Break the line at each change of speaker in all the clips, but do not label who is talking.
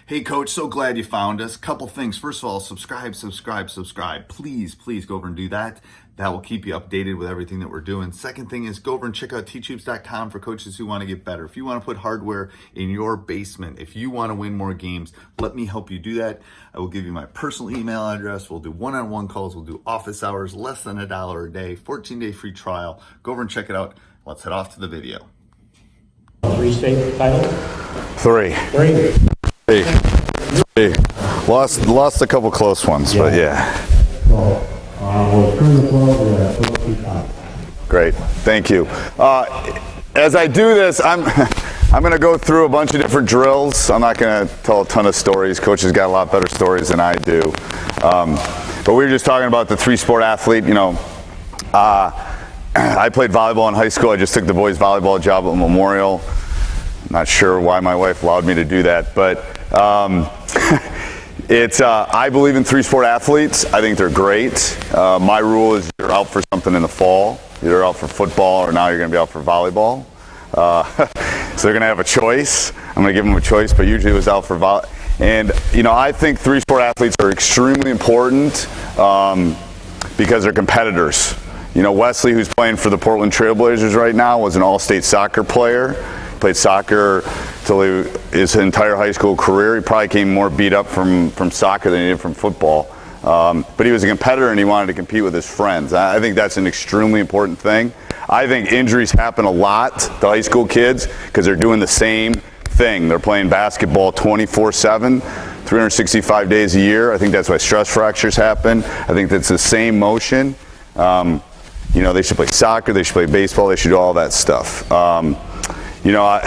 Hey, Coach, so glad you found us. Couple things. First of all, subscribe. Please go over and do that. That will keep you updated with everything that we're doing. Second thing is go over and check out teachhoops.com for coaches who want to get better. If you want to put hardware in your basement, if you want to win more games, let me help you do that. I will give you my personal email address. We'll do one-on-one calls. We'll do office hours, less than $1 a day, 14-day free trial. Go over and check it out. Let's head off to the video.
3 state title?
3. 3. Lost a couple close ones, but yeah.
So, we'll turn the floor over to Philip Peacock.
Great, thank you. As I do this, I'm going to go through a bunch of different drills. I'm not going to tell a ton of stories. Coach has got a lot better stories than I do. But we were just talking about the 3-sport athlete. You know, I played volleyball in high school. I just took the boys volleyball job at Memorial. Not sure why my wife allowed me to do that, but I believe in 3-sport athletes. I think they're great. My rule is you're out for something in the fall. You're out for football, or now you're going to be out for volleyball. So they're going to have a choice. I'm going to give them a choice, but usually it was out for volleyball. And, you know, I think 3-sport athletes are extremely important because they're competitors. You know, Wesley, who's playing for the Portland Trailblazers right now, was an all-state soccer player. Played soccer till his entire high school career. He probably came more beat up from soccer than he did from football. But he was a competitor and he wanted to compete with his friends. I think that's an extremely important thing. I think injuries happen a lot to high school kids because they're doing the same thing. They're playing basketball 24/7, 365 days a year. I think that's why stress fractures happen. I think that's the same motion. You know, they should play soccer, they should play baseball, they should do all that stuff. You know,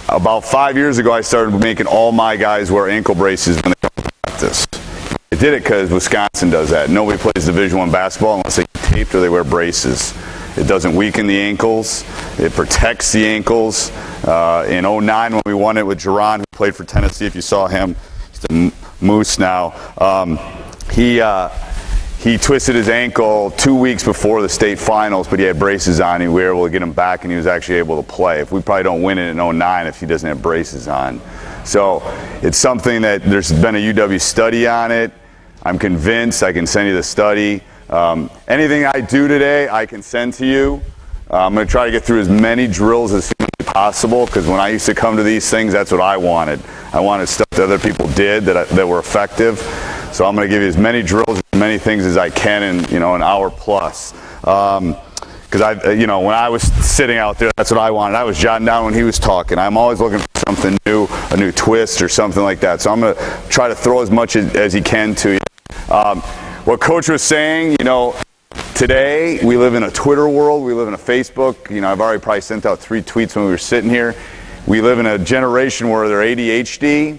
about 5 years ago, I started making all my guys wear ankle braces when they come to practice. I did it because Wisconsin does that. Nobody plays Division I basketball unless they get taped or they wear braces. It doesn't weaken the ankles. It protects the ankles. In 2009, when we won it with Jerron, who played for Tennessee, if you saw him, he's a Moose now. He twisted his ankle 2 weeks before the state finals, but he had braces on. We were able to get him back, and he was actually able to play. If we probably don't win it in 2009 if he doesn't have braces on. So it's something that there's been a UW study on it. I'm convinced. I can send you the study. Anything I do today, I can send to you. I'm going to try to get through as many drills as possible because when I used to come to these things, that's what I wanted. I wanted stuff that other people did that were effective. So I'm going to give you as many drills, as many things as I can in, you know, an hour plus. Because you know, when I was sitting out there, that's what I wanted. I was jotting down when he was talking. I'm always looking for something new, a new twist or something like that. So I'm going to try to throw as much as he can to you. What Coach was saying, you know, today we live in a Twitter world. We live in a Facebook. You know, I've already probably sent out 3 tweets when we were sitting here. We live in a generation where they're ADHD.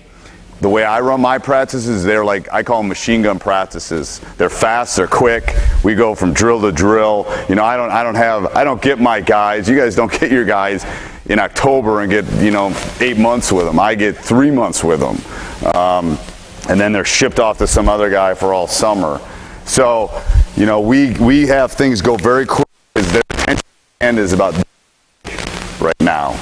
The way I run my practices, they're like, I call them machine gun practices. They're fast, they're quick. We go from drill to drill. You know, I don't get my guys. You guys don't get your guys in October and get, you know, 8 months with them. I get 3 months with them. And then they're shipped off to some other guy for all summer. So, you know, we have things go very quick because their attention span is about right now.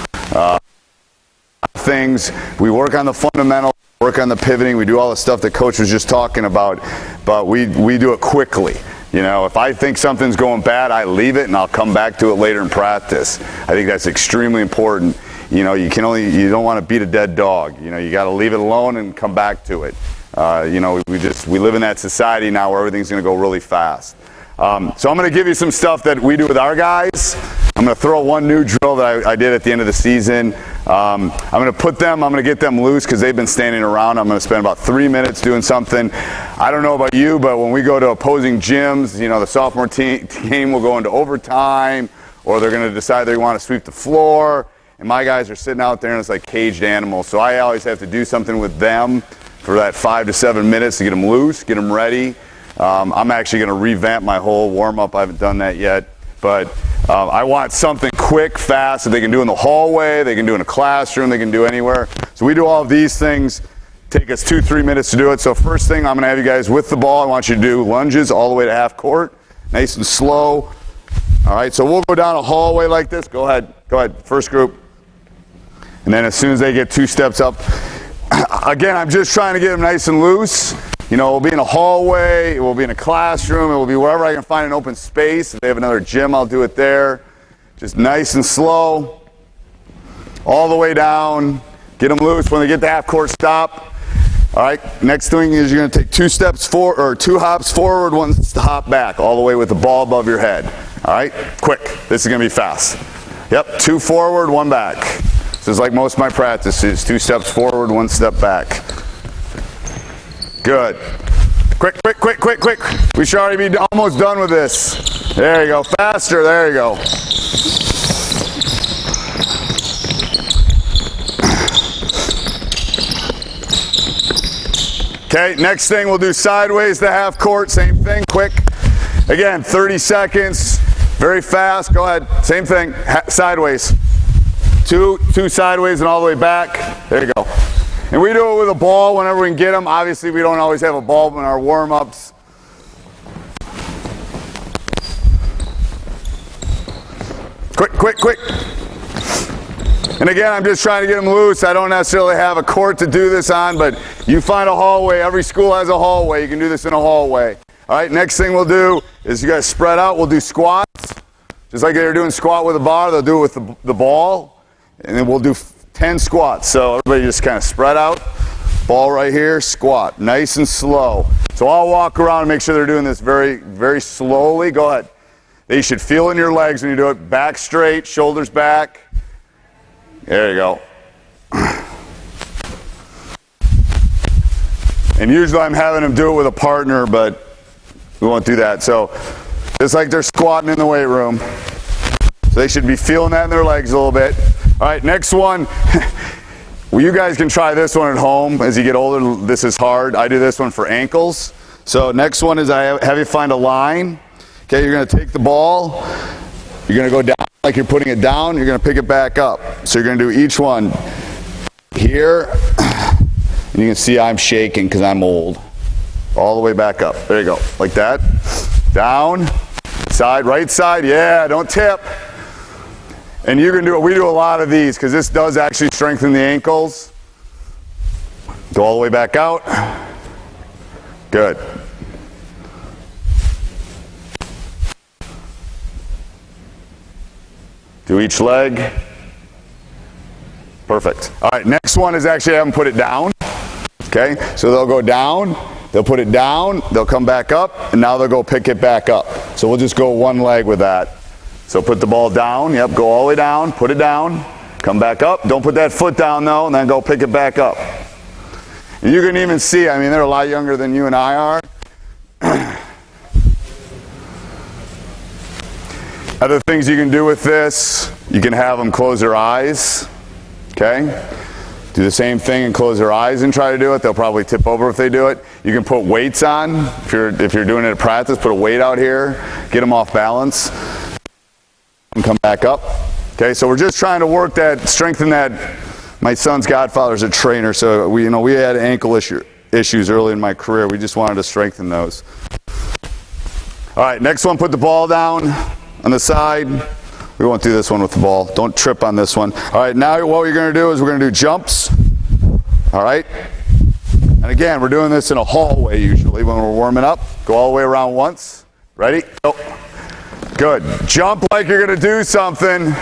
Things, we work on the fundamentals, work on the pivoting, we do all the stuff that Coach was just talking about, but we do it quickly. You know, if I think something's going bad, I leave it and I'll come back to it later in practice. I think that's extremely important. You know, you don't want to beat a dead dog. You know, you got to leave it alone and come back to it. You know, we live in that society now where everything's going to go really fast. So I'm going to give you some stuff that we do with our guys. I'm going to throw one new drill that I did at the end of the season. I'm going to get them loose because they've been standing around. I'm going to spend about 3 minutes doing something. I don't know about you, but when we go to opposing gyms, you know, the sophomore team will go into overtime, or they're going to decide they want to sweep the floor. And my guys are sitting out there and it's like caged animals. So I always have to do something with them for that 5 to 7 minutes to get them loose, get them ready. I'm actually going to revamp my whole warm-up. I haven't done that yet. But I want something quick, fast, that they can do in the hallway, they can do in a classroom, they can do anywhere. So we do all of these things. Take us 2-3 minutes to do it. So first thing, I'm going to have you guys with the ball. I want you to do lunges all the way to half court. Nice and slow. All right, so we'll go down a hallway like this. Go ahead. First group. And then as soon as they get 2 steps up, Again, I'm just trying to get them nice and loose. You know, we'll be in a hallway, it will be in a classroom, it will be wherever I can find an open space. If they have another gym, I'll do it there. Just nice and slow. All the way down. Get them loose. When they get to half court, stop. All right, next thing is you're going to take 2 steps forward, or 2 hops forward, 1 hop back, all the way with the ball above your head. All right, quick. This is going to be fast. Yep, 2 forward, 1 back. This is like most of my practices. 2 steps forward, 1 step back. Good. Quick, quick, quick, quick, quick. We should already be almost done with this. There you go. Faster. There you go. Okay, next thing we'll do sideways to half court. Same thing, quick. Again, 30 seconds. Very fast. Go ahead. Same thing. Sideways. Two sideways and all the way back. There you go. And we do it with a ball whenever we can get them. Obviously, we don't always have a ball in our warm-ups. Quick, quick, quick. And again, I'm just trying to get them loose. I don't necessarily have a court to do this on, but you find a hallway. Every school has a hallway. You can do this in a hallway. All right, next thing we'll do is you guys spread out. We'll do squats. Just like they're doing squat with a bar, they'll do it with the ball. And then we'll do 10 squats. So everybody just kind of spread out. Ball right here, squat. Nice and slow. So I'll walk around and make sure they're doing this very, very slowly. Go ahead. You should feel in your legs when you do it. Back straight, shoulders back. There you go. And usually I'm having them do it with a partner, but we won't do that. So it's like they're squatting in the weight room. So they should be feeling that in their legs a little bit. All right, next one. Well, you guys can try this one at home. As you get older, this is hard. I do this one for ankles. So next one is I have you find a line. Okay, you're going to take the ball. You're going to go down like you're putting it down. You're going to pick it back up. So you're going to do each one here. And you can see I'm shaking because I'm old. All the way back up. There you go. Like that. Down. Side, right side. Yeah, don't tip. And you can do it. We do a lot of these because this does actually strengthen the ankles. Go all the way back out. Good. Do each leg. Perfect. All right, next one is actually have them put it down. Okay, so they'll go down, they'll put it down, they'll come back up, and now they'll go pick it back up. So we'll just go one leg with that. So put the ball down, yep, go all the way down, put it down, come back up. Don't put that foot down though, and then go pick it back up. And you can even see, I mean, they're a lot younger than you and I are. Other things you can do with this, you can have them close their eyes, okay? Do the same thing and close their eyes and try to do it. They'll probably tip over if they do it. You can put weights on. If you're doing it at practice, put a weight out here, get them off balance, and come back up. Okay, so we're just trying to work that, strengthen that. My son's godfather's a trainer, so we had ankle issues early in my career. We just wanted to strengthen those. All right, next one, put the ball down on the side. We won't do this one with the ball. Don't trip on this one. All right, now what we're going to do is we're going to do jumps. All right? And again, we're doing this in a hallway usually when we're warming up. Go all the way around once. Ready? Go. Good. Jump like you're going to do something.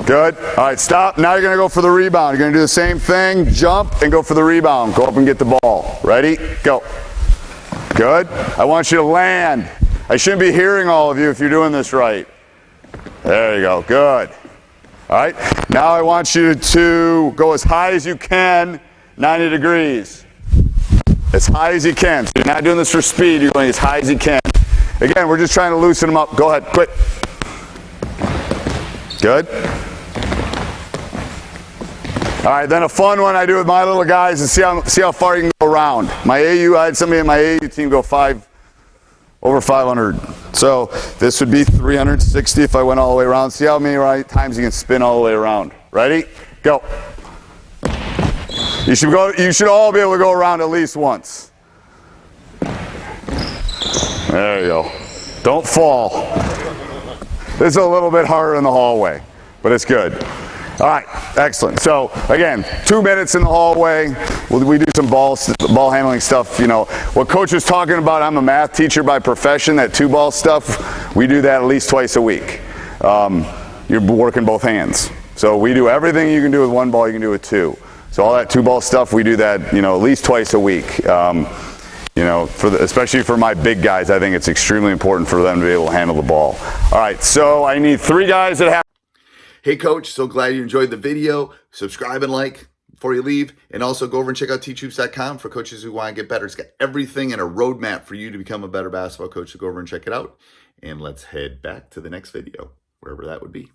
Good. All right, stop. Now you're going to go for the rebound. You're going to do the same thing. Jump and go for the rebound. Go up and get the ball. Ready? Go. Good. I want you to land. I shouldn't be hearing all of you if you're doing this right. There you go. Good. All right. Now I want you to go as high as you can, 90 degrees. As high as you can. So you're not doing this for speed. You're going as high as you can. Again, we're just trying to loosen them up. Go ahead. Quit. Good. All right. Then a fun one I do with my little guys is see how far you can go around. I had somebody in my AU team go over 500. So this would be 360 if I went all the way around. See how many times you can spin all the way around. Ready? Go. You should all be able to go around at least once. There you go. Don't fall. This is a little bit harder in the hallway, but it's good. All All right, excellent. So again, 2 minutes in the hallway. We do some ball handling stuff. You know, what Coach was talking about, I'm a math teacher by profession, that 2-ball stuff, we do that at least twice a week. You're working both hands. So we do everything you can do with 1 ball, you can do with 2. So all that 2-ball stuff, we do that, you know, at least twice a week. You know, especially for my big guys, I think it's extremely important for them to be able to handle the ball. All right, so I need 3 guys that have.
Hey, Coach, so glad you enjoyed the video. Subscribe and like before you leave. And also go over and check out teachhoops.com for coaches who want to get better. It's got everything and a roadmap for you to become a better basketball coach. So go over and check it out. And let's head back to the next video, wherever that would be.